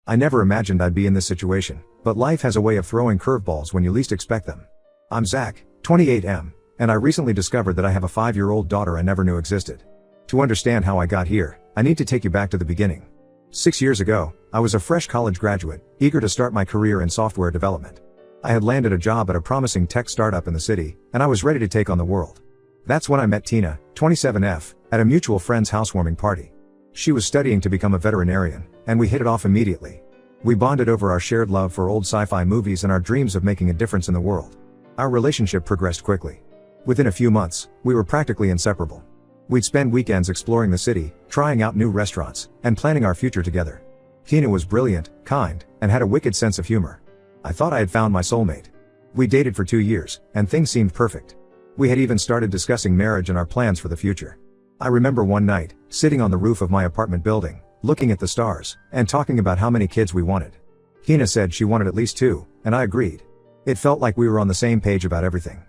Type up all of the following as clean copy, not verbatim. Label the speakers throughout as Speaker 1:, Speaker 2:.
Speaker 1: I never imagined I'd be in this situation, but life has a way of throwing curveballs when you least expect them. I'm Zach, 28M, and I recently discovered that I have a 5-year-old daughter I never knew existed. To understand how I got here, I need to take you back to the beginning. 6 years ago, I was a fresh college graduate, eager to start my career in software development. I had landed a job at a promising tech startup in the city, and I was ready to take on the world. That's when I met Tina, 27F, at a mutual friend's housewarming party. She was studying to become a veterinarian, and we hit it off immediately. We bonded over our shared love for old sci-fi movies and our dreams of making a difference in the world. Our relationship progressed quickly. Within a few months, we were practically inseparable. We'd spend weekends exploring the city, trying out new restaurants, and planning our future together. Tina was brilliant, kind, and had a wicked sense of humor. I thought I had found my soulmate. We dated for 2 years, and things seemed perfect. We had even started discussing marriage and our plans for the future. I remember one night, sitting on the roof of my apartment building, looking at the stars, and talking about how many kids we wanted. Tina said she wanted at least 2, and I agreed. It felt like we were on the same page about everything.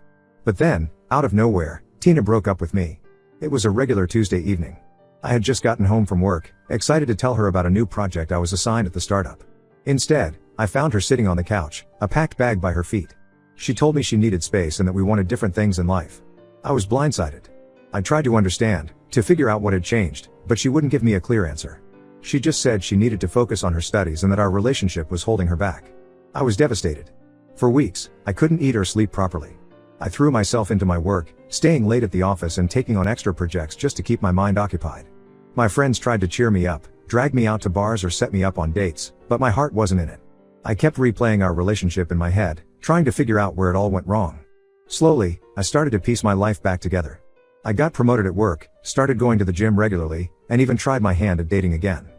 Speaker 1: But then, out of nowhere, Tina broke up with me. It was a regular Tuesday evening. I had just gotten home from work, excited to tell her about a new project I was assigned at the startup. Instead, I found her sitting on the couch, a packed bag by her feet. She told me she needed space and that we wanted different things in life. I was blindsided. I tried to understand, to figure out what had changed, but she wouldn't give me a clear answer. She just said she needed to focus on her studies and that our relationship was holding her back. I was devastated. For weeks, I couldn't eat or sleep properly. I threw myself into my work, staying late at the office and taking on extra projects just to keep my mind occupied. My friends tried to cheer me up, drag me out to bars or set me up on dates, but my heart wasn't in it. I kept replaying our relationship in my head, trying to figure out where it all went wrong. Slowly, I started to piece my life back together. I got promoted at work, started going to the gym regularly, and even tried my hand at dating again.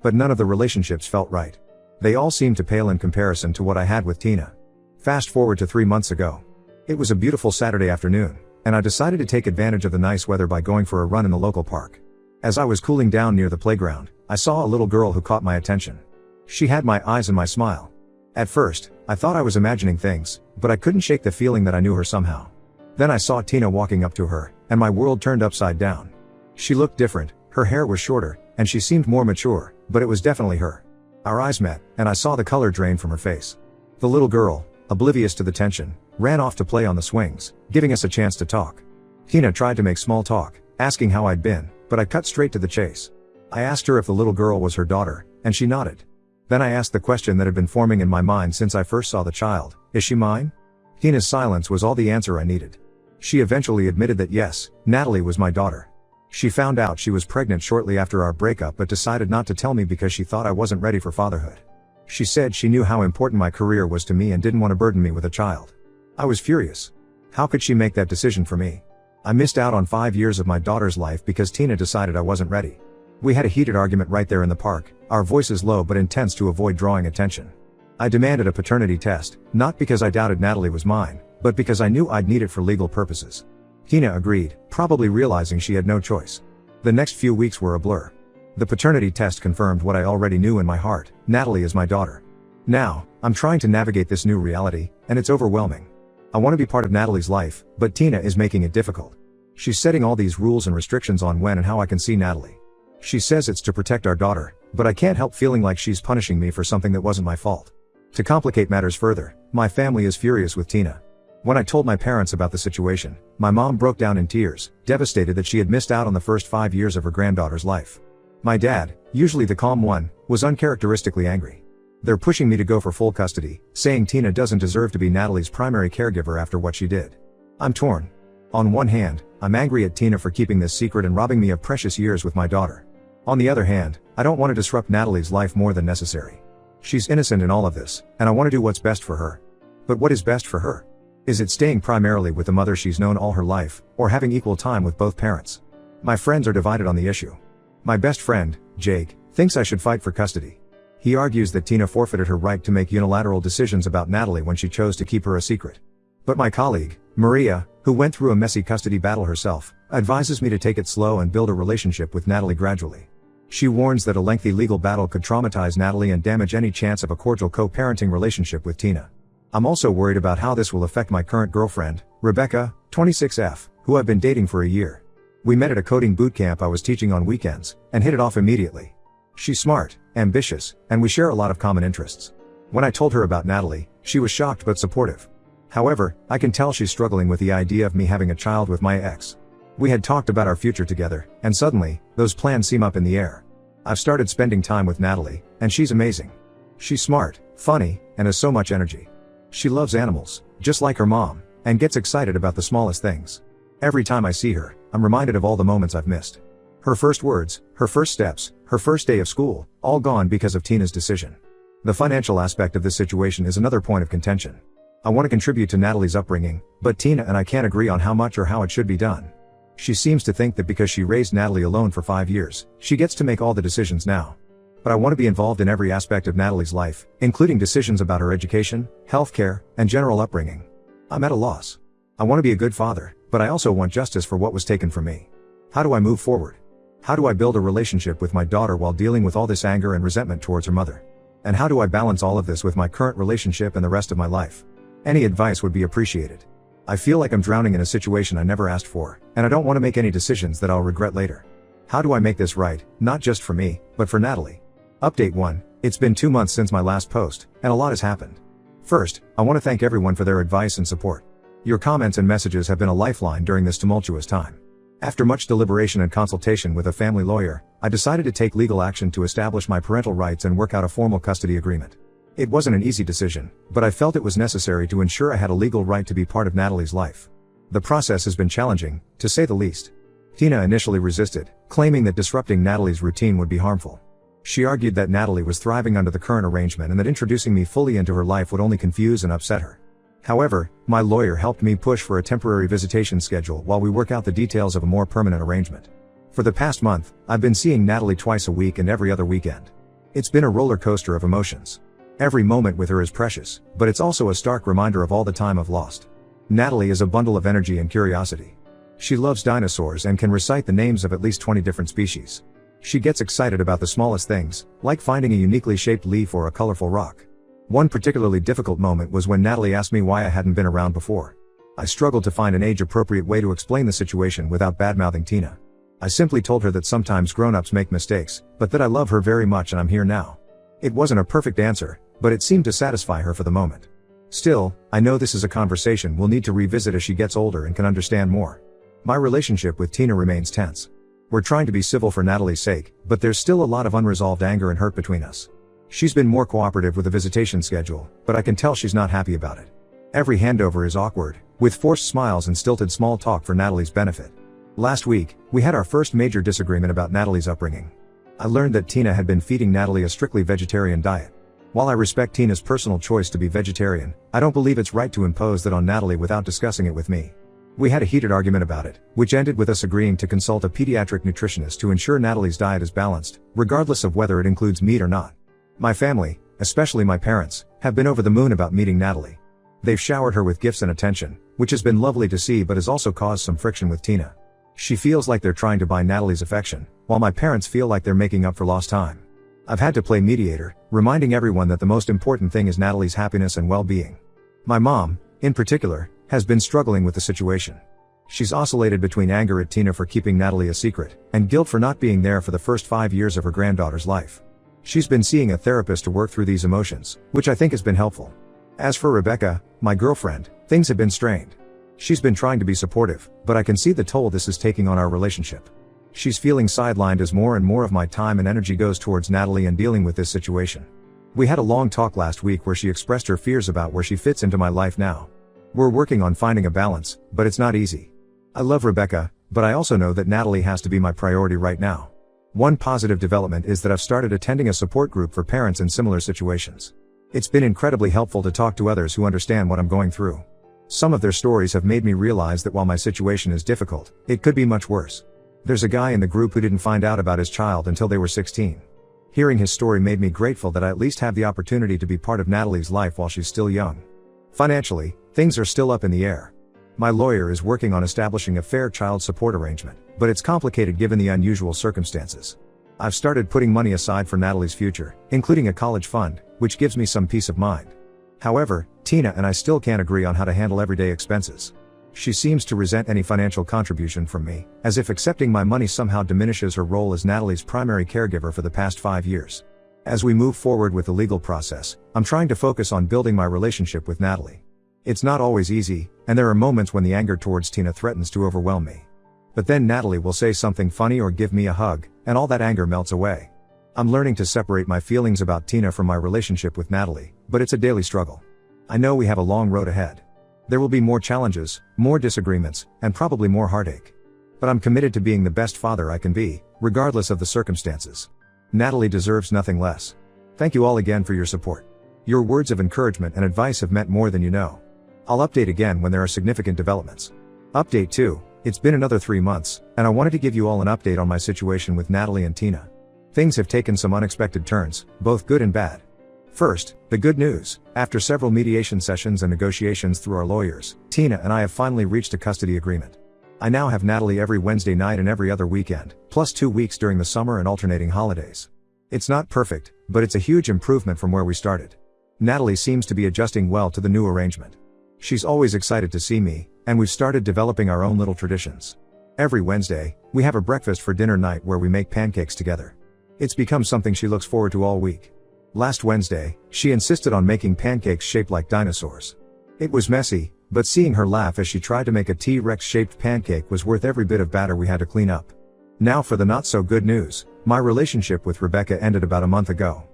Speaker 1: But none of the relationships felt right. They all seemed to pale in comparison to what I had with Tina. Fast forward to 3 months ago. It was a beautiful Saturday afternoon, and I decided to take advantage of the nice weather by going for a run in the local park. As I was cooling down near the playground, I saw a little girl who caught my attention. She had my eyes and my smile. At first, I thought I was imagining things, but I couldn't shake the feeling that I knew her somehow. Then I saw Tina walking up to her, and my world turned upside down. She looked different, her hair was shorter, and she seemed more mature, but it was definitely her. Our eyes met, and I saw the color drain from her face. The little girl, oblivious to the tension, ran off to play on the swings, giving us a chance to talk. Tina tried to make small talk, asking how I'd been, but I cut straight to the chase. I asked her if the little girl was her daughter, and she nodded. Then I asked the question that had been forming in my mind since I first saw the child: is she mine? Tina's silence was all the answer I needed. She eventually admitted that yes, Natalie was my daughter. She found out she was pregnant shortly after our breakup but decided not to tell me because she thought I wasn't ready for fatherhood. She said she knew how important my career was to me and didn't want to burden me with a child. I was furious. How could she make that decision for me? I missed out on 5 years of my daughter's life because Tina decided I wasn't ready. We had a heated argument right there in the park, our voices low but intense to avoid drawing attention. I demanded a paternity test, not because I doubted Natalie was mine, but because I knew I'd need it for legal purposes. Tina agreed, probably realizing she had no choice. The next few weeks were a blur. The paternity test confirmed what I already knew in my heart: Natalie is my daughter. Now, I'm trying to navigate this new reality, and it's overwhelming. I want to be part of Natalie's life, but Tina is making it difficult. She's setting all these rules and restrictions on when and how I can see Natalie. She says it's to protect our daughter, but I can't help feeling like she's punishing me for something that wasn't my fault. To complicate matters further, my family is furious with Tina. When I told my parents about the situation, my mom broke down in tears, devastated that she had missed out on the first 5 years of her granddaughter's life. My dad, usually the calm one, was uncharacteristically angry. They're pushing me to go for full custody, saying Tina doesn't deserve to be Natalie's primary caregiver after what she did. I'm torn. On one hand, I'm angry at Tina for keeping this secret and robbing me of precious years with my daughter. On the other hand, I don't want to disrupt Natalie's life more than necessary. She's innocent in all of this, and I want to do what's best for her. But what is best for her? Is it staying primarily with the mother she's known all her life, or having equal time with both parents? My friends are divided on the issue. My best friend, Jake, thinks I should fight for custody. He argues that Tina forfeited her right to make unilateral decisions about Natalie when she chose to keep her a secret. But my colleague, Maria, who went through a messy custody battle herself, advises me to take it slow and build a relationship with Natalie gradually. She warns that a lengthy legal battle could traumatize Natalie and damage any chance of a cordial co-parenting relationship with Tina. I'm also worried about how this will affect my current girlfriend, Rebecca, 26F, who I've been dating for a year. We met at a coding bootcamp I was teaching on weekends, and hit it off immediately. She's smart, ambitious, and we share a lot of common interests. When I told her about Natalie, she was shocked but supportive. However, I can tell she's struggling with the idea of me having a child with my ex. We had talked about our future together, and suddenly, those plans seem up in the air. I've started spending time with Natalie, and she's amazing. She's smart, funny, and has so much energy. She loves animals, just like her mom, and gets excited about the smallest things. Every time I see her, I'm reminded of all the moments I've missed. Her first words, her first steps, her first day of school, all gone because of Tina's decision. The financial aspect of this situation is another point of contention. I want to contribute to Natalie's upbringing, but Tina and I can't agree on how much or how it should be done. She seems to think that because she raised Natalie alone for 5 years, she gets to make all the decisions now. But I want to be involved in every aspect of Natalie's life, including decisions about her education, healthcare, and general upbringing. I'm at a loss. I want to be a good father, but I also want justice for what was taken from me. How do I move forward? How do I build a relationship with my daughter while dealing with all this anger and resentment towards her mother? And how do I balance all of this with my current relationship and the rest of my life? Any advice would be appreciated. I feel like I'm drowning in a situation I never asked for, and I don't want to make any decisions that I'll regret later. How do I make this right, not just for me, but for Natalie? Update 1. It's been 2 months since my last post, and a lot has happened. First, I want to thank everyone for their advice and support. Your comments and messages have been a lifeline during this tumultuous time. After much deliberation and consultation with a family lawyer, I decided to take legal action to establish my parental rights and work out a formal custody agreement. It wasn't an easy decision, but I felt it was necessary to ensure I had a legal right to be part of Natalie's life. The process has been challenging, to say the least. Tina initially resisted, claiming that disrupting Natalie's routine would be harmful. She argued that Natalie was thriving under the current arrangement and that introducing me fully into her life would only confuse and upset her. However, my lawyer helped me push for a temporary visitation schedule while we work out the details of a more permanent arrangement. For the past month, I've been seeing Natalie twice a week and every other weekend. It's been a roller coaster of emotions. Every moment with her is precious, but it's also a stark reminder of all the time I've lost. Natalie is a bundle of energy and curiosity. She loves dinosaurs and can recite the names of at least 20 different species. She gets excited about the smallest things, like finding a uniquely shaped leaf or a colorful rock. One particularly difficult moment was when Natalie asked me why I hadn't been around before. I struggled to find an age-appropriate way to explain the situation without bad-mouthing Tina. I simply told her that sometimes grown-ups make mistakes, but that I love her very much and I'm here now. It wasn't a perfect answer, but it seemed to satisfy her for the moment. Still, I know this is a conversation we'll need to revisit as she gets older and can understand more. My relationship with Tina remains tense. We're trying to be civil for Natalie's sake, but there's still a lot of unresolved anger and hurt between us. She's been more cooperative with the visitation schedule, but I can tell she's not happy about it. Every handover is awkward, with forced smiles and stilted small talk for Natalie's benefit. Last week, we had our first major disagreement about Natalie's upbringing. I learned that Tina had been feeding Natalie a strictly vegetarian diet. While I respect Tina's personal choice to be vegetarian, I don't believe it's right to impose that on Natalie without discussing it with me. We had a heated argument about it, which ended with us agreeing to consult a pediatric nutritionist to ensure Natalie's diet is balanced, regardless of whether it includes meat or not. My family, especially my parents, have been over the moon about meeting Natalie. They've showered her with gifts and attention, which has been lovely to see but has also caused some friction with Tina. She feels like they're trying to buy Natalie's affection, while my parents feel like they're making up for lost time. I've had to play mediator, reminding everyone that the most important thing is Natalie's happiness and well-being. My mom, in particular, has been struggling with the situation. She's oscillated between anger at Tina for keeping Natalie a secret, and guilt for not being there for the first 5 years of her granddaughter's life. She's been seeing a therapist to work through these emotions, which I think has been helpful. As for Rebecca, my girlfriend, things have been strained. She's been trying to be supportive, but I can see the toll this is taking on our relationship. She's feeling sidelined as more and more of my time and energy goes towards Natalie and dealing with this situation. We had a long talk last week where she expressed her fears about where she fits into my life now. We're working on finding a balance, but it's not easy. I love Rebecca, but I also know that Natalie has to be my priority right now. One positive development is that I've started attending a support group for parents in similar situations. It's been incredibly helpful to talk to others who understand what I'm going through. Some of their stories have made me realize that while my situation is difficult, it could be much worse. There's a guy in the group who didn't find out about his child until they were 16. Hearing his story made me grateful that I at least have the opportunity to be part of Natalie's life while she's still young. Financially, things are still up in the air. My lawyer is working on establishing a fair child support arrangement, but it's complicated given the unusual circumstances. I've started putting money aside for Natalie's future, including a college fund, which gives me some peace of mind. However, Tina and I still can't agree on how to handle everyday expenses. She seems to resent any financial contribution from me, as if accepting my money somehow diminishes her role as Natalie's primary caregiver for the past 5 years. As we move forward with the legal process, I'm trying to focus on building my relationship with Natalie. It's not always easy, and there are moments when the anger towards Tina threatens to overwhelm me. But then Natalie will say something funny or give me a hug, and all that anger melts away. I'm learning to separate my feelings about Tina from my relationship with Natalie, but it's a daily struggle. I know we have a long road ahead. There will be more challenges, more disagreements, and probably more heartache. But I'm committed to being the best father I can be, regardless of the circumstances. Natalie deserves nothing less. Thank you all again for your support. Your words of encouragement and advice have meant more than you know. I'll update again when there are significant developments. Update 2, it's been another 3 months, and I wanted to give you all an update on my situation with Natalie and Tina. Things have taken some unexpected turns, both good and bad. First, the good news: after several mediation sessions and negotiations through our lawyers, Tina and I have finally reached a custody agreement. I now have Natalie every Wednesday night and every other weekend, plus 2 weeks during the summer and alternating holidays. It's not perfect, but it's a huge improvement from where we started. Natalie seems to be adjusting well to the new arrangement. She's always excited to see me, and we've started developing our own little traditions. Every Wednesday, we have a breakfast for dinner night where we make pancakes together. It's become something she looks forward to all week. Last Wednesday, she insisted on making pancakes shaped like dinosaurs. It was messy, but seeing her laugh as she tried to make a T-Rex shaped pancake was worth every bit of batter we had to clean up. Now for the not so good news: my relationship with Rebecca ended about a month ago.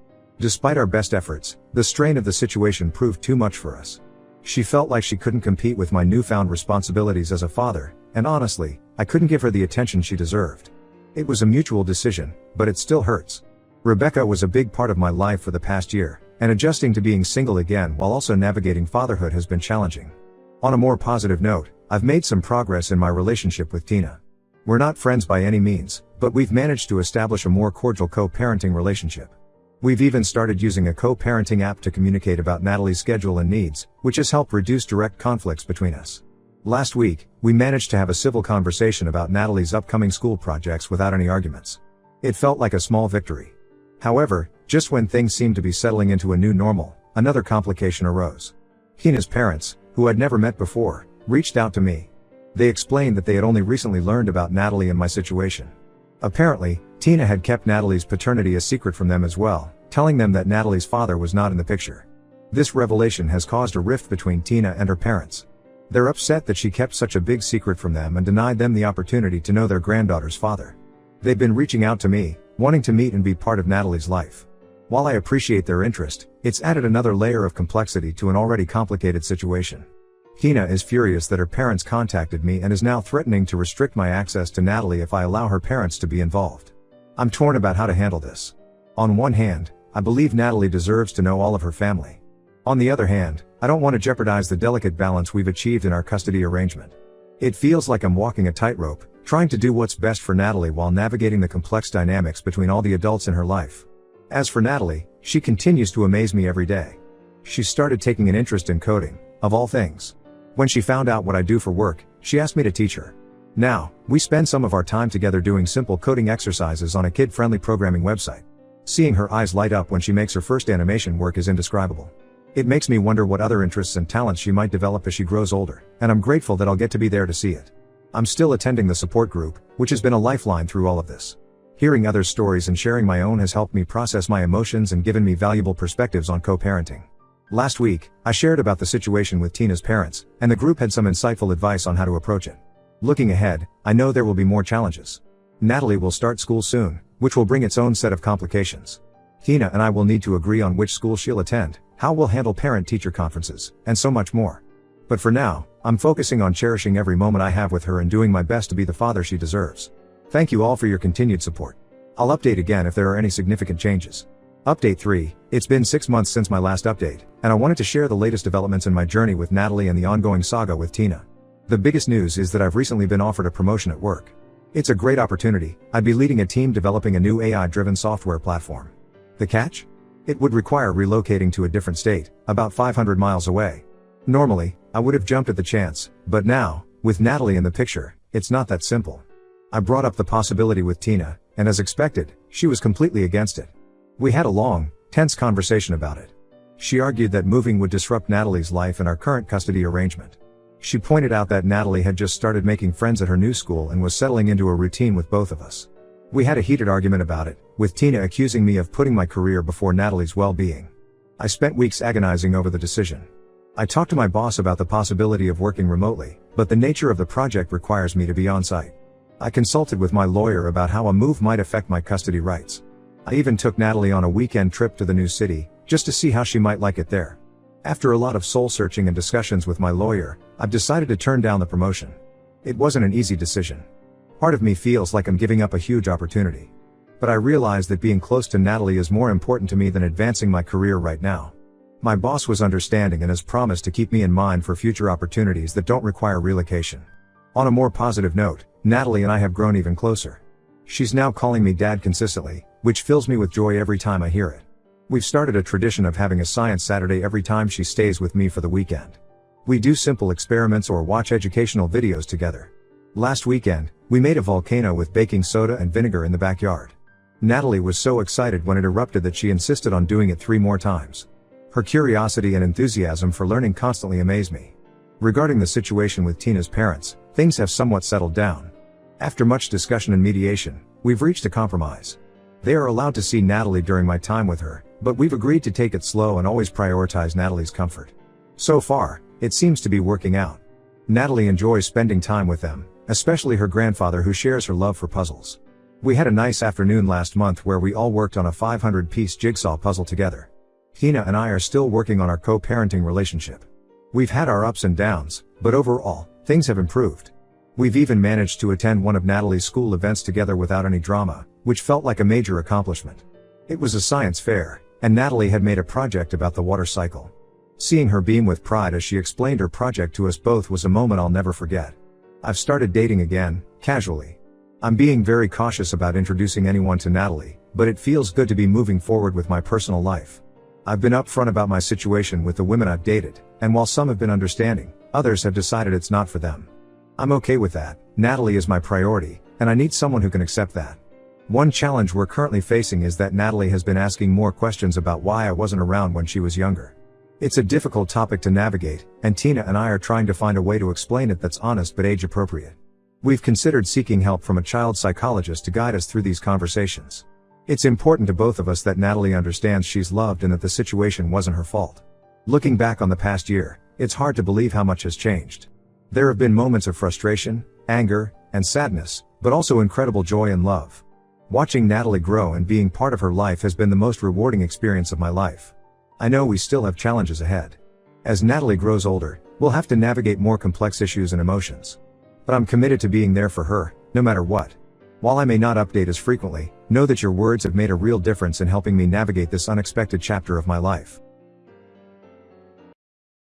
Speaker 1: Despite our best efforts, the strain of the situation proved too much for us. She felt like she couldn't compete with my newfound responsibilities as a father, and honestly, I couldn't give her the attention she deserved. It was a mutual decision, but it still hurts. Rebecca was a big part of my life for the past year, and adjusting to being single again while also navigating fatherhood has been challenging. On a more positive note, I've made some progress in my relationship with Tina. We're not friends by any means, but we've managed to establish a more cordial co-parenting relationship. We've even started using a co-parenting app to communicate about Natalie's schedule and needs, which has helped reduce direct conflicts between us. Last week, we managed to have a civil conversation about Natalie's upcoming school projects without any arguments. It felt like a small victory. However, just when things seemed to be settling into a new normal, another complication arose. Tina's parents, who I'd never met before, reached out to me. They explained that they had only recently learned about Natalie and my situation. Apparently, Tina had kept Natalie's paternity a secret from them as well, telling them that Natalie's father was not in the picture. This revelation has caused a rift between Tina and her parents. They're upset that she kept such a big secret from them and denied them the opportunity to know their granddaughter's father. They've been reaching out to me, wanting to meet and be part of Natalie's life. While I appreciate their interest, it's added another layer of complexity to an already complicated situation. Tina is furious that her parents contacted me and is now threatening to restrict my access to Natalie if I allow her parents to be involved. I'm torn about how to handle this. On one hand, I believe Natalie deserves to know all of her family. On the other hand, I don't want to jeopardize the delicate balance we've achieved in our custody arrangement. It feels like I'm walking a tightrope, trying to do what's best for Natalie while navigating the complex dynamics between all the adults in her life. As for Natalie, she continues to amaze me every day. She started taking an interest in coding, of all things. When she found out what I do for work, she asked me to teach her. Now, we spend some of our time together doing simple coding exercises on a kid-friendly programming website. Seeing her eyes light up when she makes her first animation work is indescribable. It makes me wonder what other interests and talents she might develop as she grows older, and I'm grateful that I'll get to be there to see it. I'm still attending the support group, which has been a lifeline through all of this. Hearing others' stories and sharing my own has helped me process my emotions and given me valuable perspectives on co-parenting. Last week, I shared about the situation with Tina's parents, and the group had some insightful advice on how to approach it. Looking ahead, I know there will be more challenges. Natalie will start school soon, which will bring its own set of complications. Tina and I will need to agree on which school she'll attend, how we'll handle parent-teacher conferences, and so much more. But for now, I'm focusing on cherishing every moment I have with her and doing my best to be the father she deserves. Thank you all for your continued support. I'll update again if there are any significant changes. Update 3, it's been 6 months since my last update, and I wanted to share the latest developments in my journey with Natalie and the ongoing saga with Tina. The biggest news is that I've recently been offered a promotion at work. It's a great opportunity. I'd be leading a team developing a new AI-driven software platform. The catch? It would require relocating to a different state, about 500 miles away. Normally, I would have jumped at the chance, but now, with Natalie in the picture, it's not that simple. I brought up the possibility with Tina, and as expected, she was completely against it. We had a long, tense conversation about it. She argued that moving would disrupt Natalie's life and our current custody arrangement. She pointed out that Natalie had just started making friends at her new school and was settling into a routine with both of us. We had a heated argument about it, with Tina accusing me of putting my career before Natalie's well-being. I spent weeks agonizing over the decision. I talked to my boss about the possibility of working remotely, but the nature of the project requires me to be on site. I consulted with my lawyer about how a move might affect my custody rights. I even took Natalie on a weekend trip to the new city, just to see how she might like it there. After a lot of soul-searching and discussions with my lawyer, I've decided to turn down the promotion. It wasn't an easy decision. Part of me feels like I'm giving up a huge opportunity. But I realize that being close to Natalie is more important to me than advancing my career right now. My boss was understanding and has promised to keep me in mind for future opportunities that don't require relocation. On a more positive note, Natalie and I have grown even closer. She's now calling me Dad consistently, which fills me with joy every time I hear it. We've started a tradition of having a science Saturday every time she stays with me for the weekend. We do simple experiments or watch educational videos together. Last weekend, we made a volcano with baking soda and vinegar in the backyard. Natalie was so excited when it erupted that she insisted on doing it 3 more times. Her curiosity and enthusiasm for learning constantly amaze me. Regarding the situation with Tina's parents, things have somewhat settled down. After much discussion and mediation, we've reached a compromise. They are allowed to see Natalie during my time with her, but we've agreed to take it slow and always prioritize Natalie's comfort. So far, it seems to be working out. Natalie enjoys spending time with them, especially her grandfather who shares her love for puzzles. We had a nice afternoon last month where we all worked on a 500-piece jigsaw puzzle together. Tina and I are still working on our co-parenting relationship. We've had our ups and downs, but overall, things have improved. We've even managed to attend one of Natalie's school events together without any drama, which felt like a major accomplishment. It was a science fair, and Natalie had made a project about the water cycle. Seeing her beam with pride as she explained her project to us both was a moment I'll never forget. I've started dating again, casually. I'm being very cautious about introducing anyone to Natalie, but it feels good to be moving forward with my personal life. I've been upfront about my situation with the women I've dated, and while some have been understanding, others have decided it's not for them. I'm okay with that. Natalie is my priority, and I need someone who can accept that. One challenge we're currently facing is that Natalie has been asking more questions about why I wasn't around when she was younger. It's a difficult topic to navigate, and Tina and I are trying to find a way to explain it that's honest but age appropriate. We've considered seeking help from a child psychologist to guide us through these conversations. It's important to both of us that Natalie understands she's loved and that the situation wasn't her fault. Looking back on the past year, it's hard to believe how much has changed. There have been moments of frustration, anger, and sadness, but also incredible joy and love. Watching Natalie grow and being part of her life has been the most rewarding experience of my life. I know we still have challenges ahead. As Natalie grows older, we'll have to navigate more complex issues and emotions. But I'm committed to being there for her, no matter what. While I may not update as frequently, know that your words have made a real difference in helping me navigate this unexpected chapter of my life.